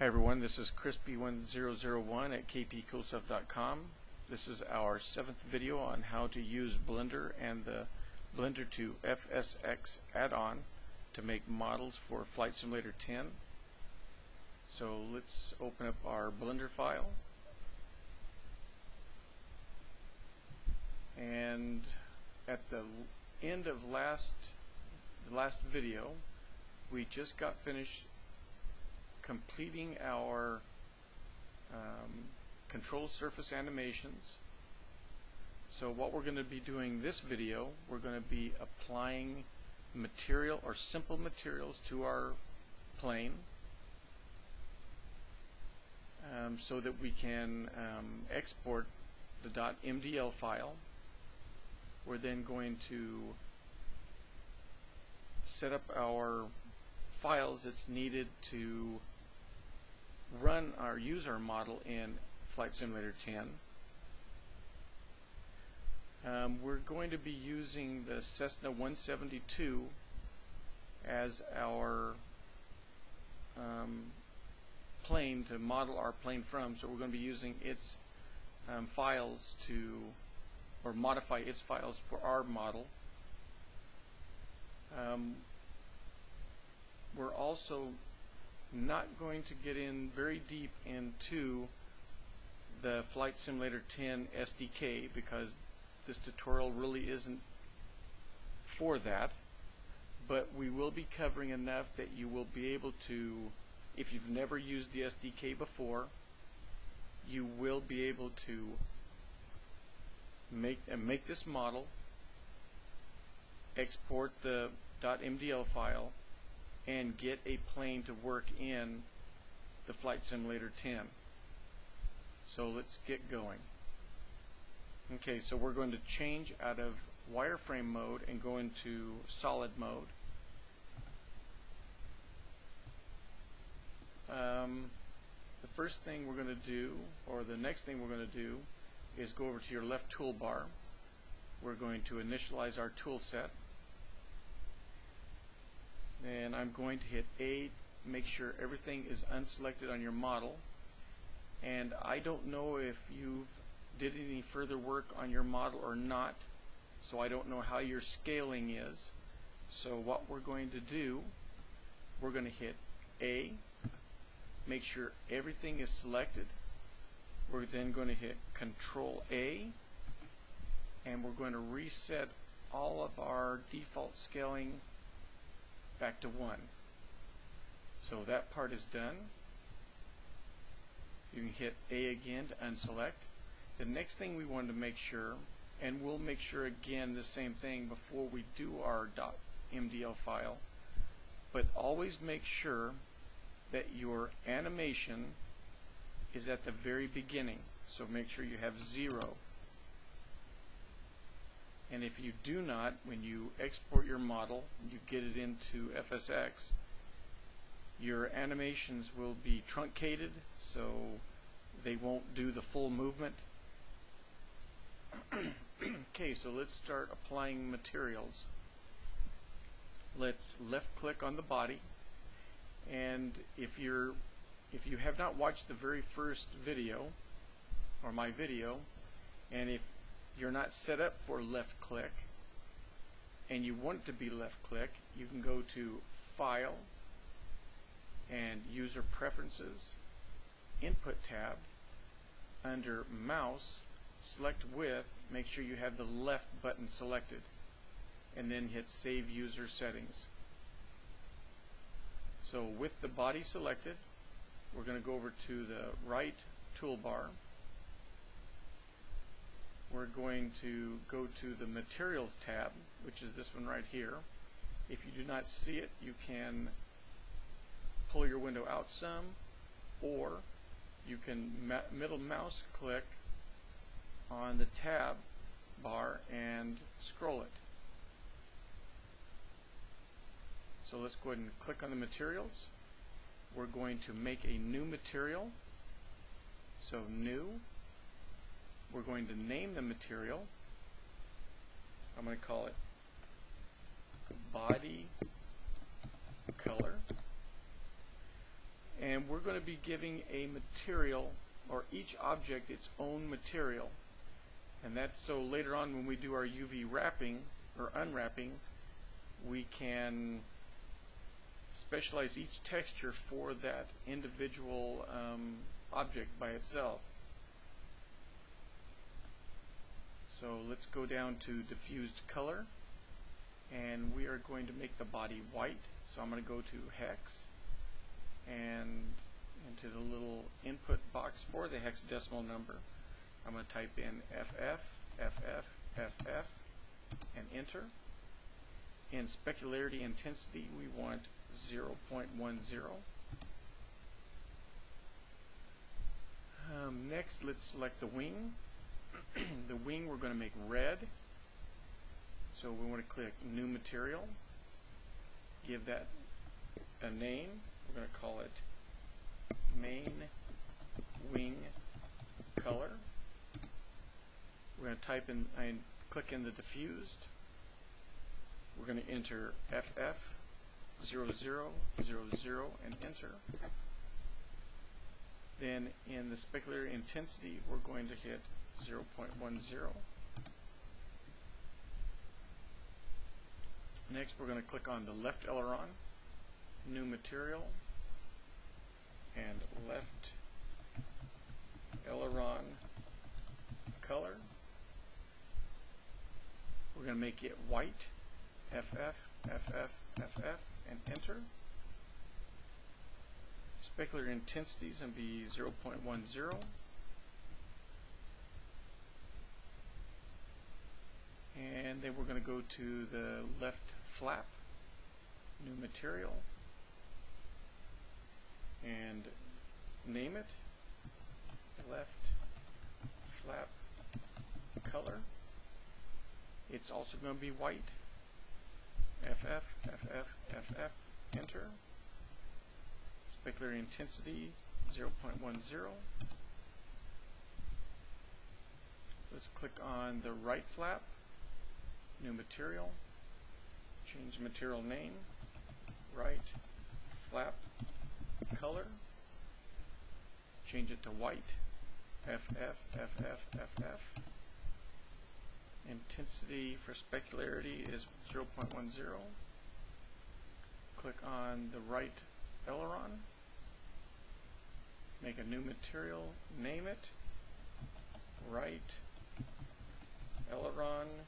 Hi everyone, this is Crispy1001 at kpcoolstuff.com. This is our 7th video on how to use Blender and the Blender2FSX add-on to make models for Flight Simulator 10. So let's open up our Blender file. And at the end of the last video, we just got finished completing our control surface animations. So what we're going to be doing this video, we're going to be applying material or simple materials to our plane so that we can export the .mdl file. We're then going to set up our files that's needed to run our user model in Flight Simulator 10. We're going to be using the Cessna 172 as our plane to model our plane from, so we're going to be using its files to, or modify its files for our model. We're also not going to get in very deep into the Flight Simulator 10 SDK because this tutorial really isn't for that, but we will be covering enough that you will be able to, if you've never used the SDK before, you will be able to make this model, export the .mdl file, and get a plane to work in the Flight Simulator 10. So let's get going. Okay, so we're going to change out of wireframe mode and go into solid mode. The first thing we're going to do, or the next thing we're going to do, is go over to your left toolbar. We're going to initialize our tool set. And I'm going to hit A, make sure everything is unselected on your model. And I don't know if you did any further work on your model or not, so I don't know how your scaling is. So what we're going to do, we're going to hit A, make sure everything is selected. We're then going to hit Control A, and we're going to reset all of our default scaling back to 1. So that part is done. You can hit A again to unselect. The next thing we want to make sure, and we'll make sure again the same thing before we do our .mdl file, but always make sure that your animation is at the very beginning. So make sure you have 0. And if you do not, when you export your model, you get it into FSX, your animations will be truncated, so they won't do the full movement. Okay, so let's start applying materials. Let's left click on the body, and if you have not watched the very first video, or my video, and if you're not set up for left click and you want it to be left click, you can go to File and User Preferences, Input tab, under Mouse, select With, make sure you have the left button selected, and then hit Save User Settings. So with the body selected, we're going to go over to the right toolbar. We're going to go to the Materials tab, which is this one right here. If you do not see it, you can pull your window out some, or you can middle mouse click on the tab bar and scroll it. So let's go ahead and click on the materials. We're going to make a new material. So new. We're going to name the material. I'm going to call it body color. And we're going to be giving a material, or each object its own material. And that's so later on when we do our UV wrapping or unwrapping, we can specialize each texture for that individual object by itself. So let's go down to diffused color, and we are going to make the body white. So I'm going to go to hex and into the little input box for the hexadecimal number. I'm going to type in FF, FF, FF, and enter. In specularity intensity, we want 0.10. Next, let's select the wing. The wing we're going to make red. So we want to click New Material. Give that a name. We're going to call it Main Wing Color. We're going to type in and click in the diffused. We're going to enter FF0000 and enter. Then in the specular intensity, we're going to hit 0.10. Next, we're going to click on the left aileron, New Material, and Left Aileron Color. We're going to make it white, FF, FF, FF, and enter. Specular intensity is going to be 0.10. And then we're going to go to the left flap, New Material, and name it Left Flap Color. It's also going to be white, FF, FF, FF, enter. Specular intensity 0.10. Let's click on the right flap, New Material, change material name, Right Flap Color, change it to white, FF, FF, FF. Intensity for specularity is 0.10. Click on the right aileron, make a new material, name it Right Aileron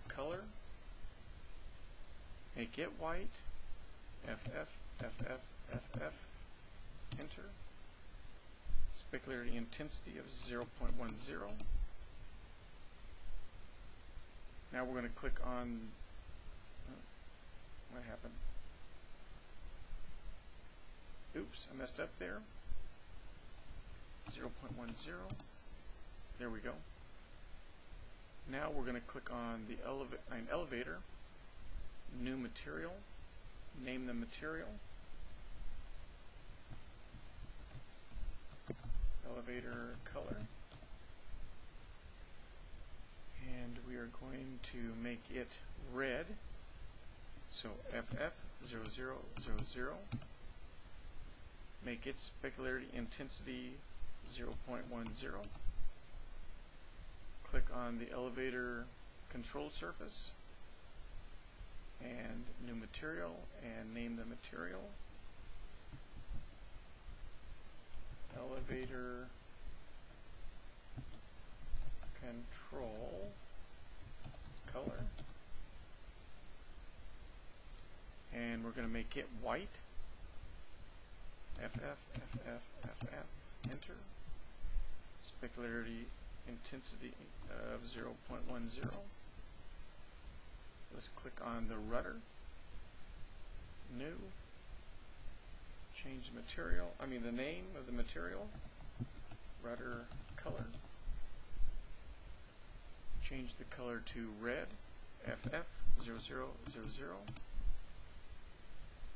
Color, make it white, FF, FF, FF, enter. Specularity intensity of 0.10. Now we're going to click on, what happened? Oops, I messed up there. 0.10. There we go. Now we're going to click on the elevator, New Material, name the material, Elevator Color, and we are going to make it red, so FF0000, make its specularity intensity 0.10. Click on the elevator control surface and new material and name the material elevator control color, and we're going to make it white, FF, FF, FF, enter. Specularity intensity of 0.10. Let's click on the rudder, new, change the name of the material, rudder color, change the color to red, FF0000,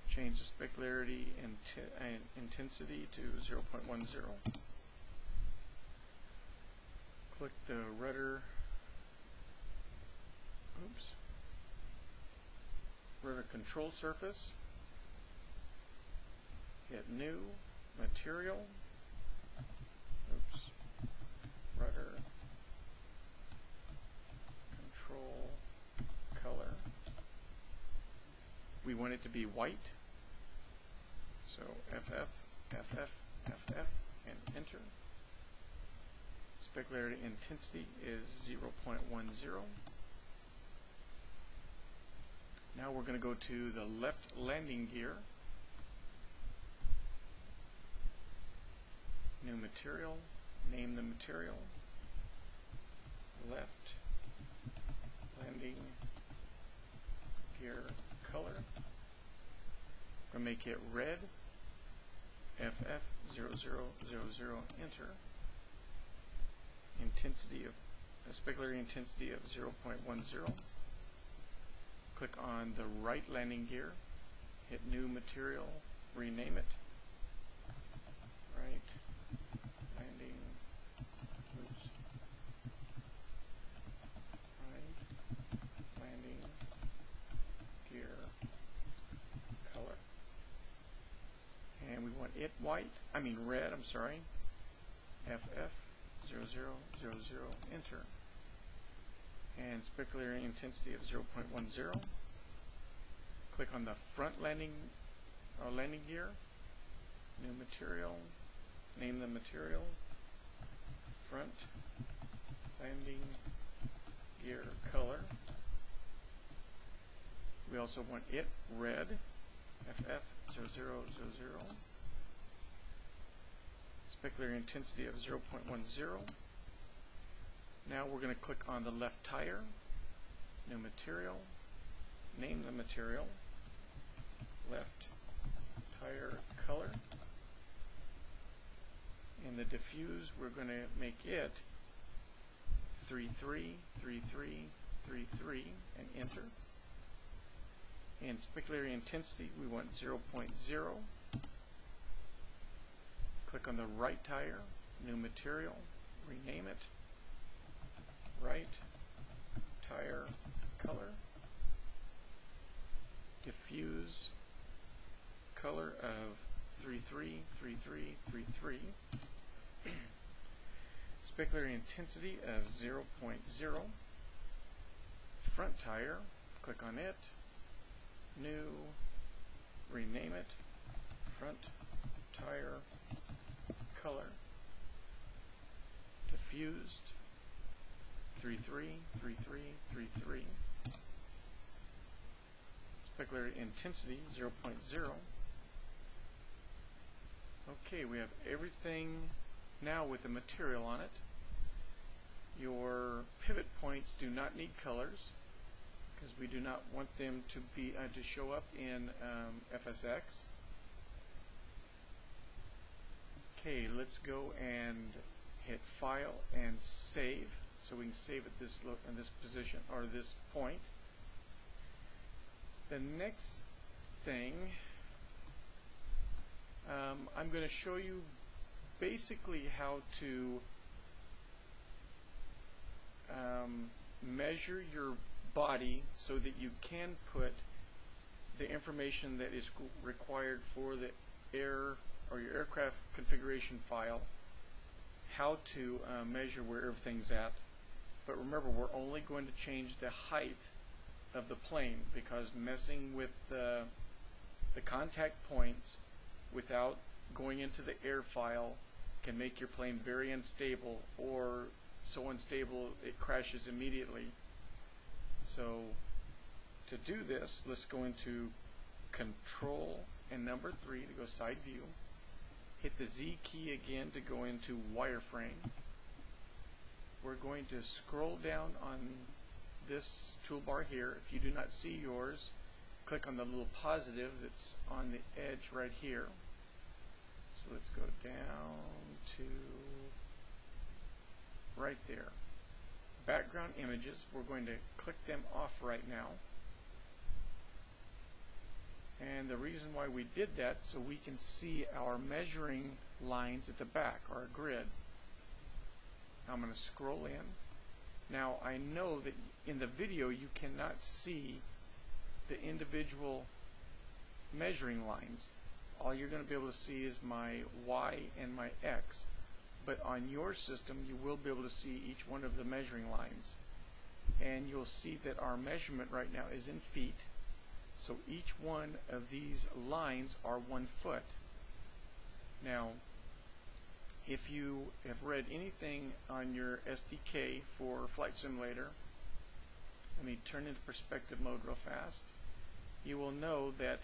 change the specularity intensity to 0.10. Click the rudder control surface hit new, material, oops, rudder, control, color. We want it to be white, so FF, FF, FF, and enter. Specularity intensity is 0.10. Now we're going to go to the left landing gear, new material, name the material, left landing gear color. I'm going to make it red, FF0000, enter. Intensity of specularity intensity of 0.10. Click on the right landing gear, hit new material, rename it. Right landing, oops, right landing gear color. And we want it white, red, I'm sorry. FF0000, enter. And specularity intensity of 0.10. Click on the front landing gear, new material, name the material, front landing gear color. We also want it red, FF0000. Specularity intensity of 0.10. Now we're going to click on the left tire, new material, name the material, left tire color. In the diffuse, we're going to make it 333333 and enter. In specularity intensity, we want 0.0. Click on the right tire, new material, rename it, right tire color, diffuse color of 333333, specularity intensity of 0.0, front tire, click on it, new, rename it, front tire color, diffused 333333, specularity intensity 0.0. Okay, we have everything now with the material on it. Your pivot points do not need colors because we do not want them to be to show up in FSX. Okay, let's go and hit File and Save, so we can save at this in this position or this point. The next thing, I'm going to show you basically how to measure your body so that you can put the information that is required for the air or your aircraft configuration file, how to measure where everything's at. But remember, we're only going to change the height of the plane because messing with the contact points without going into the air file can make your plane very unstable, or so unstable it crashes immediately. So to do this, let's go into Control and number 3 to go side view. Hit the Z key again to go into wireframe. We're going to scroll down on this toolbar here. If you do not see yours, click on the little positive that's on the edge right here. So let's go down to right there. Background images, we're going to click them off right now. And the reason why we did that, so we can see our measuring lines at the back, our grid. I'm going to scroll in. Now I know that in the video you cannot see the individual measuring lines. all you're going to be able to see is my Y and my X. But on your system, you will be able to see each one of the measuring lines. And you'll see that our measurement right now is in feet. So each one of these lines are 1 foot. Now, if you have read anything on your SDK for Flight Simulator, let me turn into perspective mode real fast, you will know that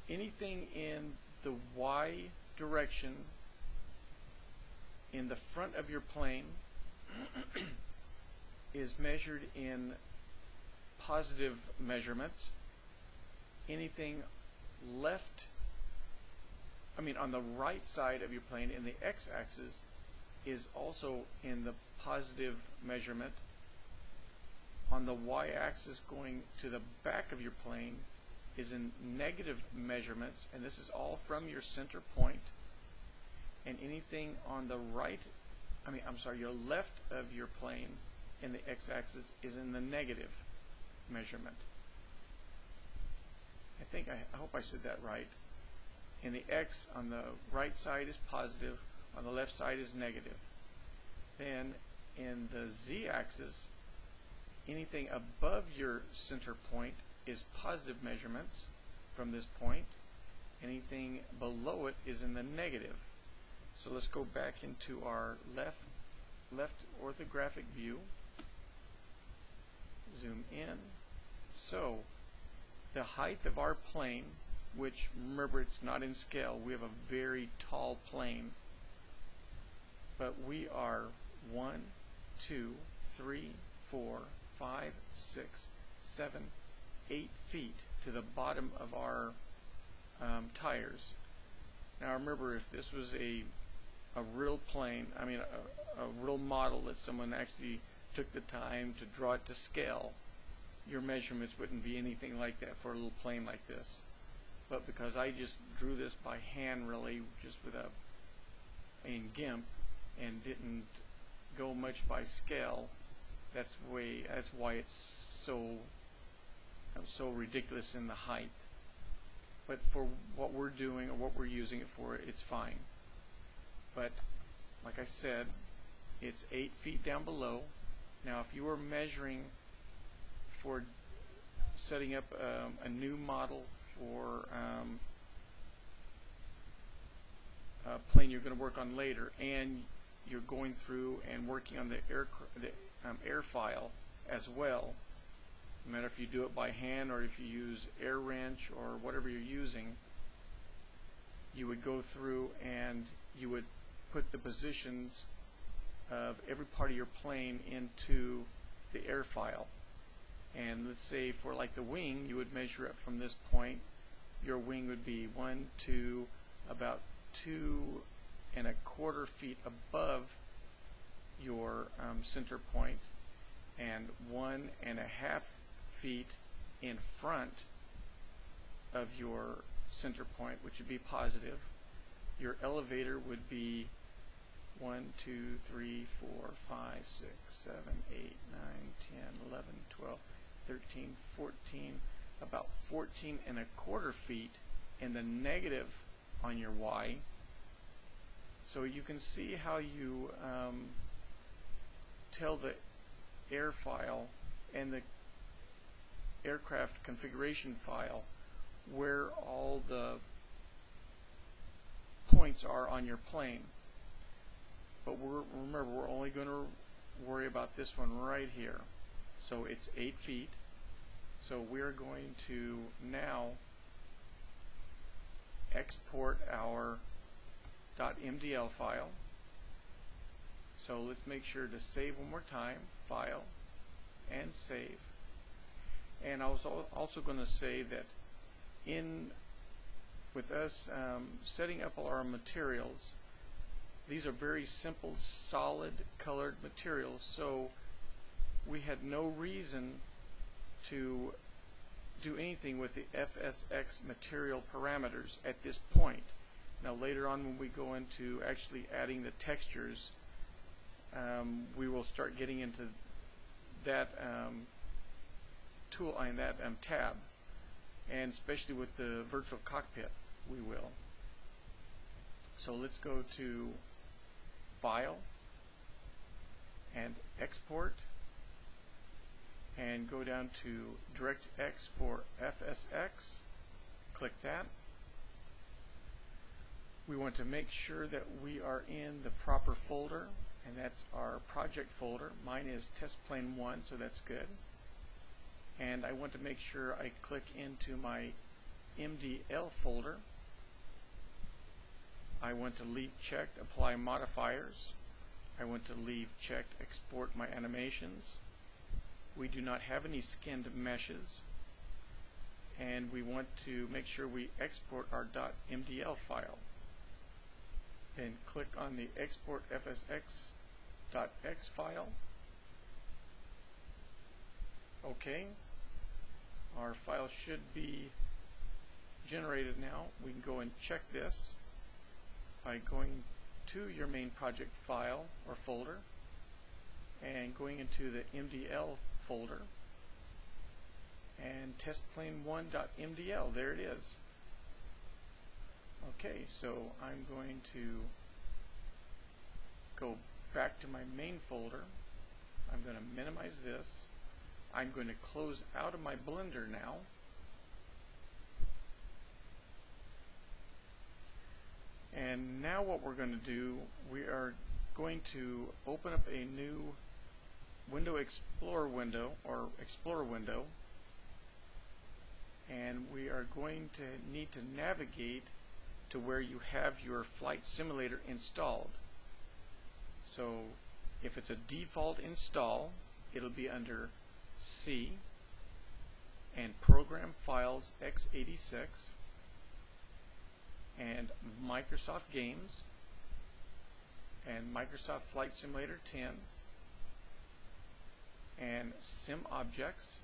anything in the Y direction in the front of your plane is measured in positive measurements. Anything on the right side of your plane in the x-axis is also in the positive measurement. On the y-axis going to the back of your plane is in negative measurements, and this is all from your center point. And anything on the your left of your plane in the x-axis is in the negative measurement. I hope I said that right. In the x, on the right side is positive, on the left side is negative. Then in the z-axis, anything above your center point is positive measurements from this point. Anything below it is in the negative. So let's go back into our left orthographic view. Zoom in. So the height of our plane, which remember it's not in scale, we have a very tall plane, but we are 1, 2, 3, 4, 5, 6, 7, 8 feet to the bottom of our tires. Now remember, if this was a real plane, a real model that someone actually took the time to draw it to scale, your measurements wouldn't be anything like that for a little plane like this. But because I just drew this by hand, really, just with in GIMP, and didn't go much by scale, that's why it's so ridiculous in the height. But for what we're doing or what we're using it for, it's fine. But like I said, it's 8 feet down below. Now if you were measuring for setting up a new model for a plane you're going to work on later, and you're going through and working on the air file as well, no matter if you do it by hand or if you use air wrench or whatever you're using, you would go through and you would put the positions of every part of your plane into the air file. And let's say for like the wing, you would measure it from this point. Your wing would be about 2¼ feet above your center point, and 1½ feet in front of your center point, which would be positive. Your elevator would be 1, 2, 3, 4, 5, 6, 7, 8, 9, 10, 11, 12, 13, 14, about 14¼ feet in the negative on your Y. So you can see how you tell the air file and the aircraft configuration file where all the points are on your plane. But remember, we're only going to worry about this one right here. So it's 8 feet. So we're going to now export our .mdl file. So let's make sure to save one more time, File, and Save. And I was also going to say that with us setting up all our materials, these are very simple, solid colored materials, so we had no reason to do anything with the FSX material parameters at this point. Now later on, when we go into actually adding the textures, we will start getting into that tool and that tab. and especially with the virtual cockpit, we will. So let's go to File and Export, and go down to DirectX for FSX. Click that. We want to make sure that we are in the proper folder, and that's our project folder. Mine is test plane 1, so that's good. And I want to make sure I click into my MDL folder. I want to leave checked apply modifiers. I want to leave checked export my animations. We do not have any skinned meshes, and we want to make sure we export our .mdl file. Then click on the export FSX.x file. Okay, our file should be generated now. We can go and check this by going to your main project file or folder and going into the MDL folder and testplane1.mdl. There it is. Okay, so I'm going to go back to my main folder. I'm going to minimize this. I'm going to close out of my Blender now. And now what we're going to do, we are going to open up a new Explorer window, and we are going to need to navigate to where you have your flight simulator installed. So if it's a default install, it'll be under C and Program Files x86 and Microsoft Games and Microsoft Flight Simulator 10 and Sim Objects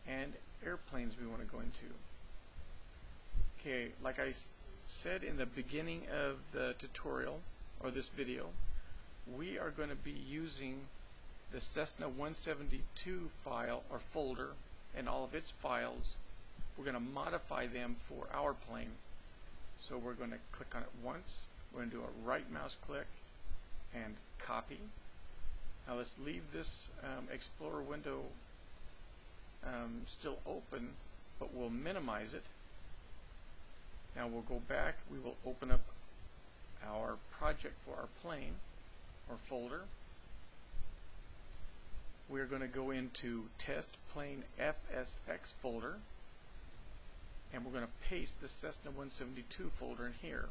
and airplanes we want to go into. Okay, like I said in the beginning of the tutorial or this video, we are going to be using the Cessna 172 file or folder and all of its files. We're going to modify them for our plane. So we're going to click on it once. We're going to do a right mouse click and copy. Now let's leave this Explorer window still open, but we'll minimize it. Now we'll go back. We will open up our project for our plane or folder. We're going to go into Test Plane FSX folder, and we're going to paste the Cessna 172 folder in here.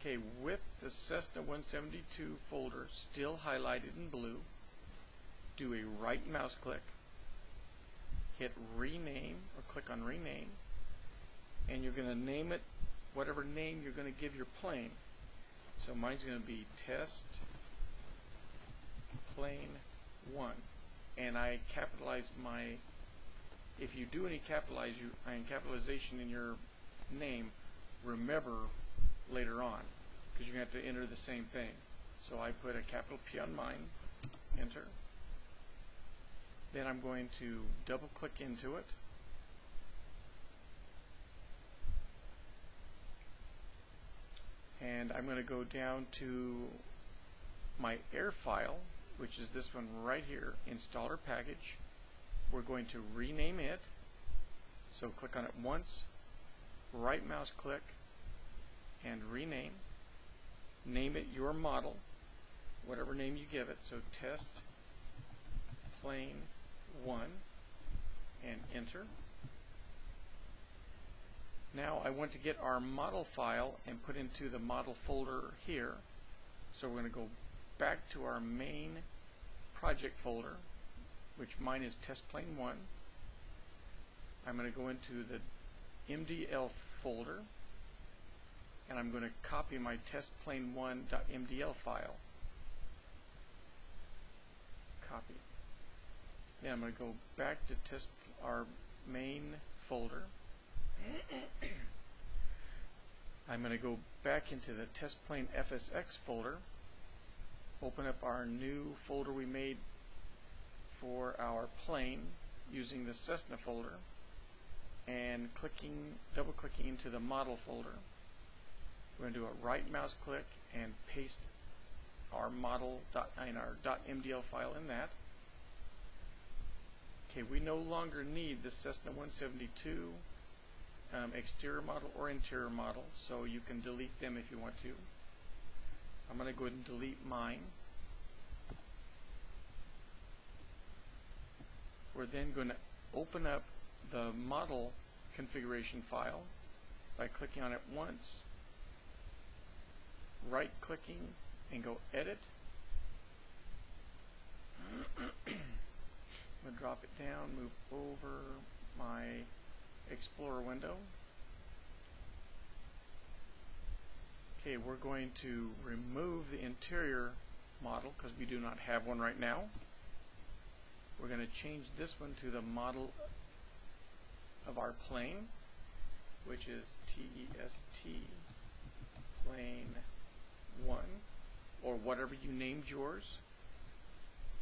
Okay, with the Cessna 172 folder still highlighted in blue, do a right mouse click, hit rename or click on rename, and you're going to name it whatever name you're going to give your plane. So mine's going to be Test Plane 1, and I capitalized my, if you do any capitalization in your name, remember later on, because you're going to have to enter the same thing. So I put a capital P on mine, enter. Then I'm going to double click into it. And I'm going to go down to my air file, which is this one right here, installer package. We're going to rename it. So click on it once, right mouse click, and rename. Name it your model, whatever name you give it. So Test Plane 1, and enter. Now I want to get our model file and put into the model folder here. So we're going to go back to our main project folder, which mine is Test Plane 1. I'm going to go into the MDL folder, and I'm going to copy my testplane1.mdl file. Copy. Then I'm going to go back to our main folder. I'm going to go back into the testplane FSX folder, open up our new folder we made for our plane, using the Cessna folder and double clicking into the model folder. We're going to do a right mouse click and paste our model in our .mdl file in that. Okay, we no longer need the Cessna 172 exterior model or interior model, so you can delete them if you want to. I'm going to go ahead and delete mine. We're then going to open up the model configuration file by clicking on it once, right clicking, and go edit. I'm going to drop it down, move over my Explorer window. Okay, we're going to remove the interior model because we do not have one right now. We're going to change this one to the model of our plane, which is TEST plane 1, or whatever you named yours,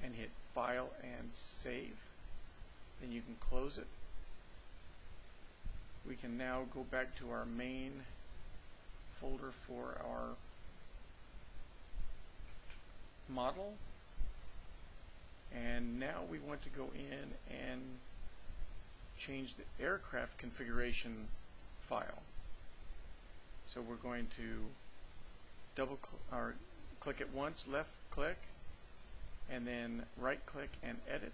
and hit File and Save. Then you can close it. We can now go back to our main folder for our model, and now we want to go in and change the aircraft configuration file. So we're going to click it once, left click, and then right click and edit.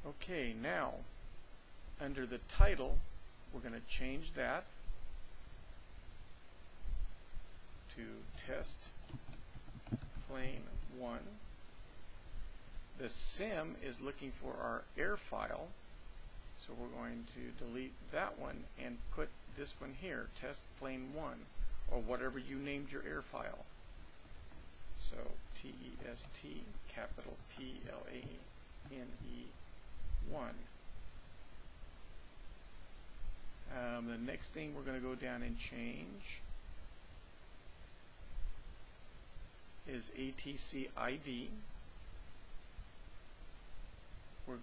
Okay, now under the title we're going to change that to test plane 1. The sim is looking for our air file, so we're going to delete that one and put this one here, test plane 1, or whatever you named your air file. So TEST capital PLANE 1. The next thing we're going to go down and change is ATC ID. I'm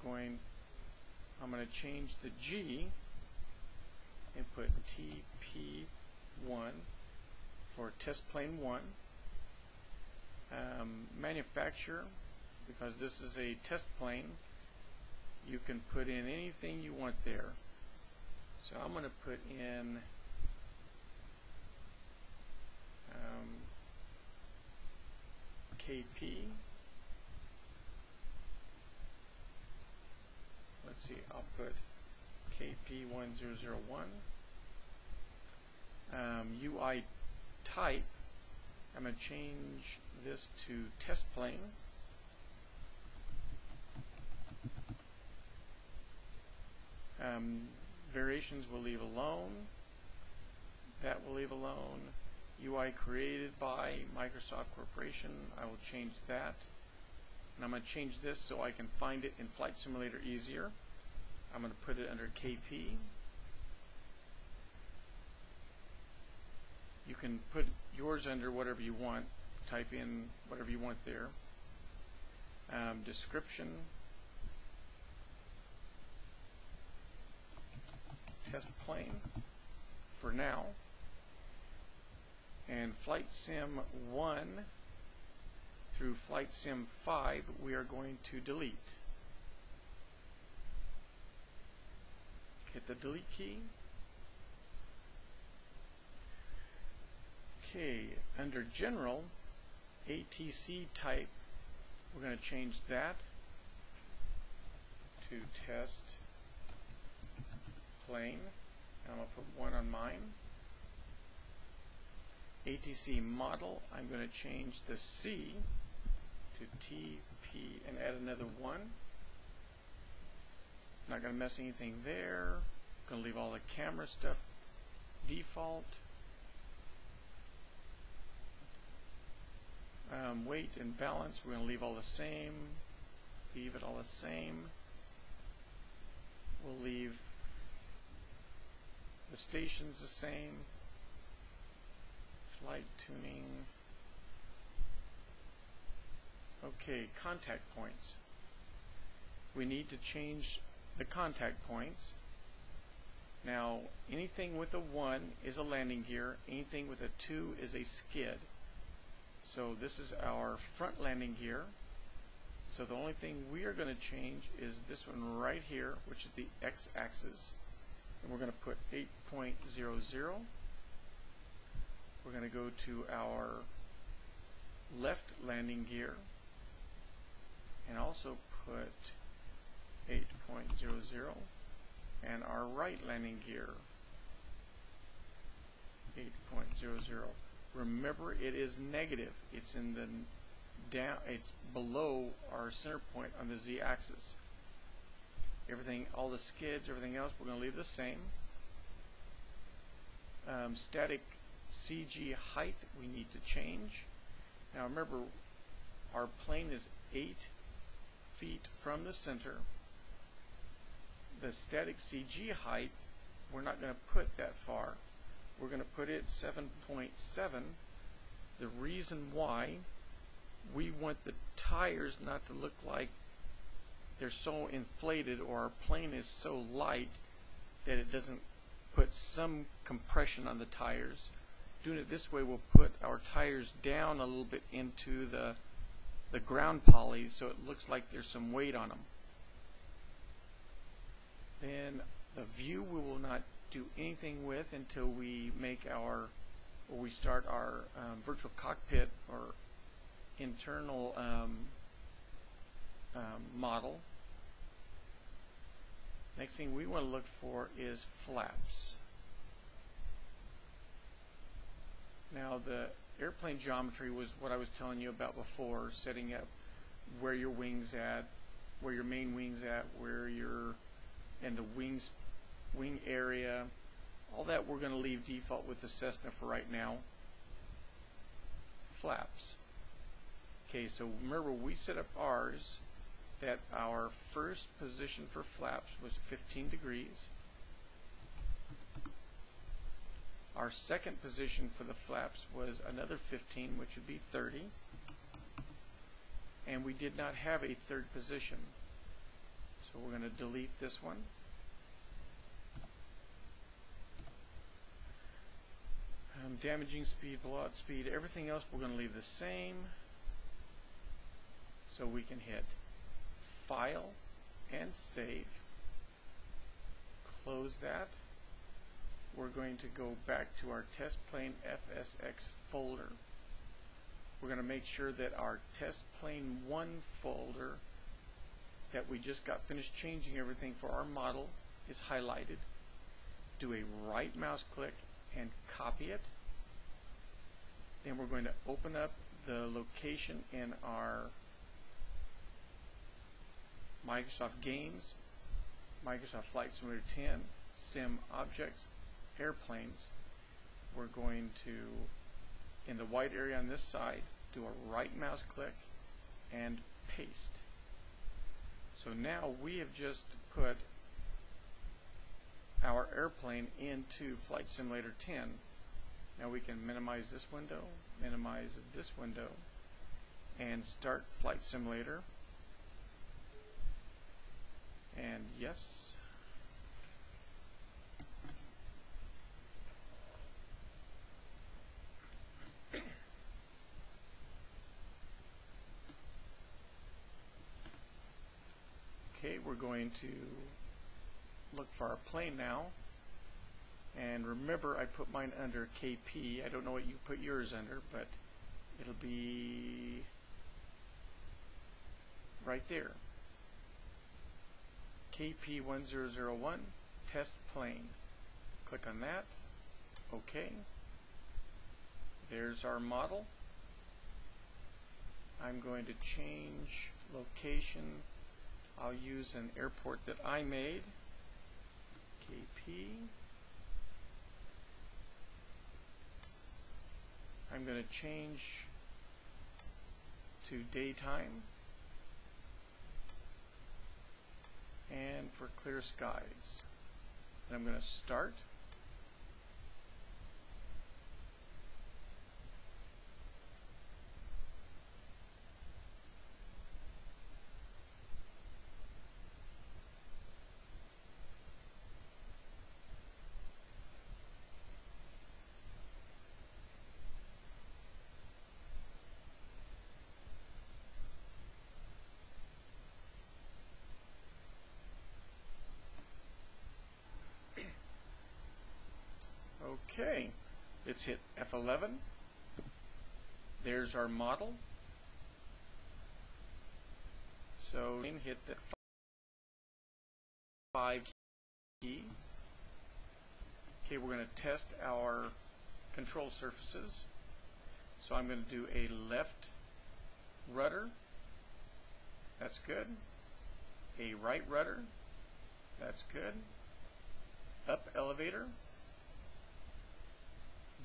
going to change the G and put TP1 for test plane 1. Manufacturer, because this is a test plane, you can put in anything you want there. So I'm going to put in KP. Let's see, I'll put KP1001. UI type, I'm going to change this to test plane. Variations we'll leave alone. That we'll leave alone. UI created by Microsoft Corporation, I will change that. And I'm going to change this so I can find it in Flight Simulator easier. I'm going to put it under KP. You can put yours under whatever you want. Type in whatever you want there. Description. Test plane for now. And Flight Sim 1 through Flight Sim 5 we are going to delete. Hit the delete key. Okay, under General, ATC type, we're going to change that to test plane. And I'm going to put 1 on mine. ATC model, I'm going to change the C to TP and add another 1. Not going to mess anything there. Going to leave all the camera stuff default. Weight and balance, we're going to leave all the same. Leave it all the same. We'll leave the stations the same. Flight tuning. Okay, contact points. We need to change the contact points. Now, anything with a 1 is a landing gear, anything with a 2 is a skid. So this is our front landing gear. So the only thing we are going to change is this one right here, which is the x-axis. And we're going to put 8.00. We're going to go to our left landing gear and also put 8.00, and our right landing gear 8.00. Remember, it is negative. It's in the down. It's below our center point on the z-axis. Everything, all the skids, everything else, we're going to leave the same. Static CG height we need to change. Now remember, our plane is 8 feet from the center. The static CG height, we're not going to put that far. We're going to put it 7.7. The reason why, we want the tires not to look like they're so inflated, or our plane is so light that it doesn't put some compression on the tires. Doing it this way will put our tires down a little bit into the ground polys, so it looks like there's some weight on them. Then the view we will not do anything with until we make our, or we start our virtual cockpit or internal model. Next thing we want to look for is flaps. Now the airplane geometry was what I was telling you about before, setting up where your wings at, where your main wings at, where your and the wing area. All that we're going to leave default with the Cessna for right now. Flaps. Okay, so remember we set up ours that our first position for flaps was 15 degrees. Our second position for the flaps was another 15, which would be 30. And we did not have a third position. So we're going to delete this one. Damaging speed, blowout speed, everything else we're going to leave the same. So we can hit File and Save. Close that. We're going to go back to our test plane FSX folder. We're going to make sure that our test plane 1 folder that we just got finished changing everything for our model is highlighted. Do a right mouse click and copy it. Then we're going to open up the location in our Microsoft Games, Microsoft Flight Simulator 10, Sim Objects, Airplanes. We're going to, in the white area on this side, do a right mouse click and paste. So now we have just put our airplane into Flight Simulator 10. Now we can minimize this window, minimize this window, and start Flight Simulator. And yes. Okay, we're going to look for our plane now. And remember, I put mine under KP. I don't know what you put yours under, but it'll be right there. KP1001 test plane. Click on that. OK. There's our model. I'm going to change location. I'll use an airport that I made. KP. I'm going to change to daytime and for clear skies. And I'm going to start. Okay, let's hit F11. There's our model. So hit the 5 key. Okay, we're going to test our control surfaces. So I'm going to do a left rudder. That's good. A right rudder. That's good. Up elevator.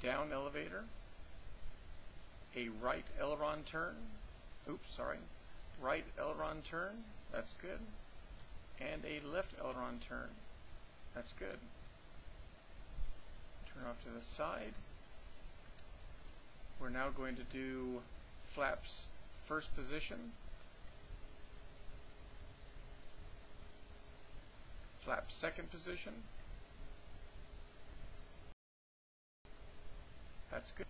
Down elevator. A right aileron turn. Oops, sorry. Right aileron turn. That's good. And a left aileron turn. That's good. Turn off to the side. We're now going to do flaps first position, flaps second position. That's good.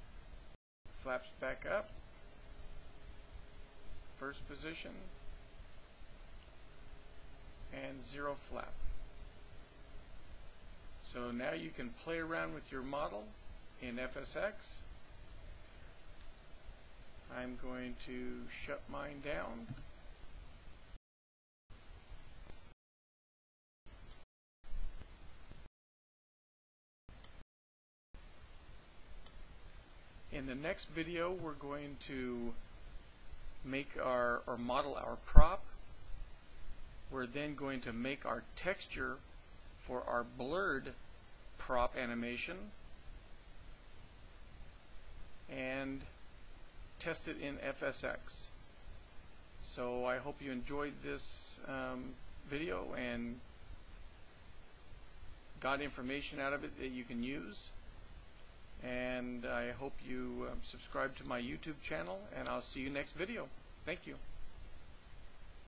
Flaps back up, first position, and 0 flap. So now you can play around with your model in FSX. I'm going to shut mine down. In the next video, we're going to make or model our prop. We're then going to make our texture for our blurred prop animation and test it in FSX. So I hope you enjoyed this video and got information out of it that you can use. And I hope you subscribe to my YouTube channel, and I'll see you next video. Thank you.